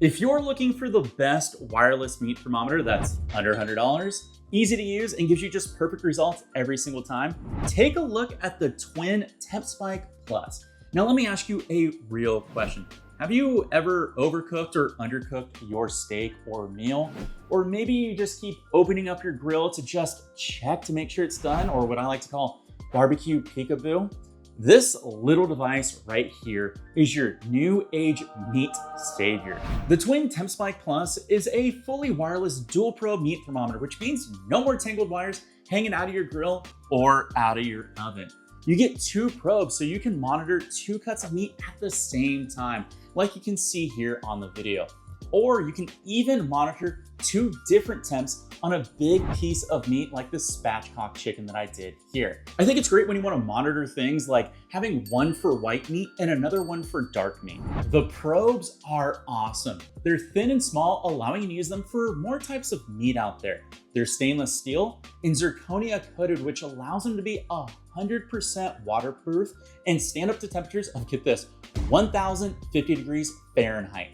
If you're looking for the best wireless meat thermometer that's under $100, easy to use, and gives you just perfect results every single time, take a look at the Twin TempSpike Plus. Now let me ask you a real question. Have you ever overcooked or undercooked your steak or meal? Or maybe you just keep opening up your grill to just check to make sure it's done, or what I like to call barbecue peekaboo? This little device right here is your new age meat savior. The Twin TempSpike Plus is a fully wireless dual probe meat thermometer, which means no more tangled wires hanging out of your grill or out of your oven. You get 2 probes so you can monitor 2 cuts of meat at the same time, like you can see here on the video. Or you can even monitor 2 different temps on a big piece of meat like this spatchcock chicken that I did here. I think it's great when you want to monitor things like having one for white meat and another one for dark meat. The probes are awesome. They're thin and small, allowing you to use them for more types of meat out there. They're stainless steel and zirconia coated, which allows them to be 100% waterproof and stand up to temperatures of, get this, 1050 degrees Fahrenheit.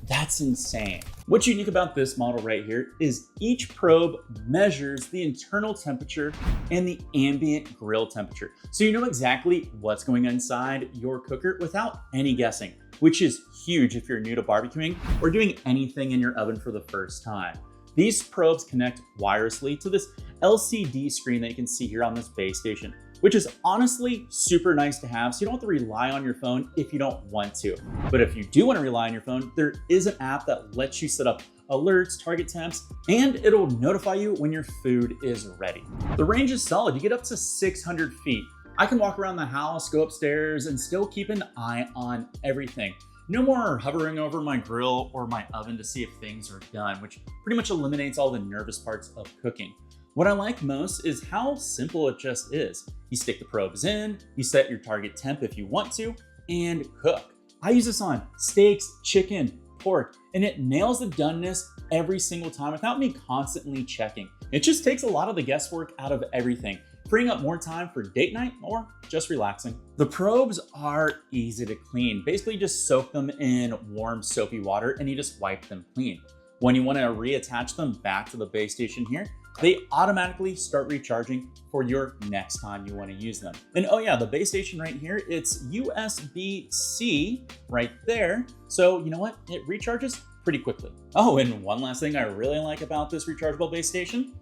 That's insane. What's unique about this model right here is each probe measures the internal temperature and the ambient grill temperature. So you know exactly what's going inside your cooker without any guessing, which is huge if you're new to barbecuing or doing anything in your oven for the first time. These probes connect wirelessly to this LCD screen that you can see here on this base station, which is honestly super nice to have, so you don't have to rely on your phone if you don't want to. But if you do want to rely on your phone, there is an app that lets you set up alerts, target temps, and it'll notify you when your food is ready. The range is solid. You get up to 600 feet. I can walk around the house, go upstairs, and still keep an eye on everything. No more hovering over my grill or my oven to see if things are done, which pretty much eliminates all the nervous parts of cooking. What I like most is how simple it just is. You stick the probes in, you set your target temp if you want to, and cook. I use this on steaks, chicken, pork, and it nails the doneness every single time without me constantly checking. It just takes a lot of the guesswork out of everything, freeing up more time for date night or just relaxing. The probes are easy to clean. Basically, you just soak them in warm soapy water and you just wipe them clean. When you want to reattach them back to the base station here, they automatically start recharging for your next time you want to use them. And oh yeah, the base station right here, it's USB-C right there. So you know what? It recharges pretty quickly. Oh, and one last thing I really like about this rechargeable base station,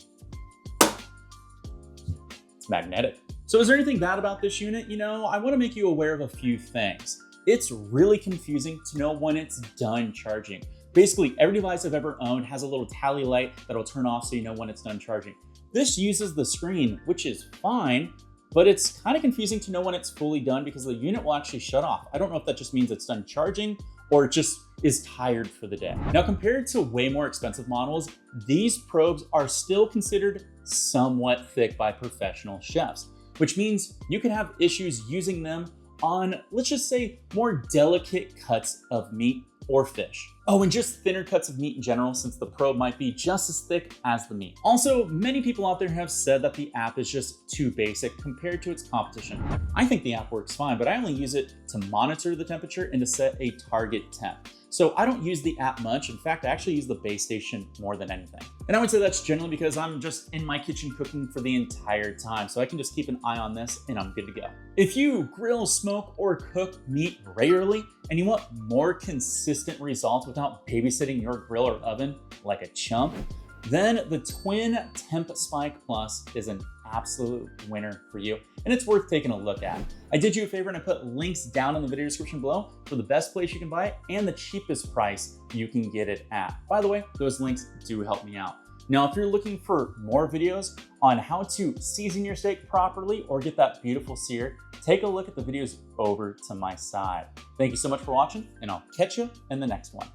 it's magnetic. So is there anything bad about this unit? You know, I want to make you aware of a few things. It's really confusing to know when it's done charging. Basically, every device I've ever owned has a little tally light that'll turn off so you know when it's done charging. This uses the screen, which is fine, but it's kind of confusing to know when it's fully done because the unit will actually shut off. I don't know if that just means it's done charging or it just is tired for the day. Now, compared to way more expensive models, these probes are still considered somewhat thick by professional chefs, which means you can have issues using them on, let's just say, more delicate cuts of meat or fish. Oh, and just thinner cuts of meat in general, since the probe might be just as thick as the meat. Also, many people out there have said that the app is just too basic compared to its competition. I think the app works fine, but I only use it to monitor the temperature and to set a target temp. So I don't use the app much. In fact, I actually use the base station more than anything. And I would say that's generally because I'm just in my kitchen cooking for the entire time. So I can just keep an eye on this and I'm good to go. If you grill, smoke, or cook meat regularly and you want more consistent results without babysitting your grill or oven like a chump, then the Twin TempSpike Plus is an absolute winner for you, and it's worth taking a look at. I did you a favor and I put links down in the video description below for the best place you can buy it and the cheapest price you can get it at. By the way, those links do help me out. Now, if you're looking for more videos on how to season your steak properly or get that beautiful sear, take a look at the videos over to my side. Thank you so much for watching, and I'll catch you in the next one.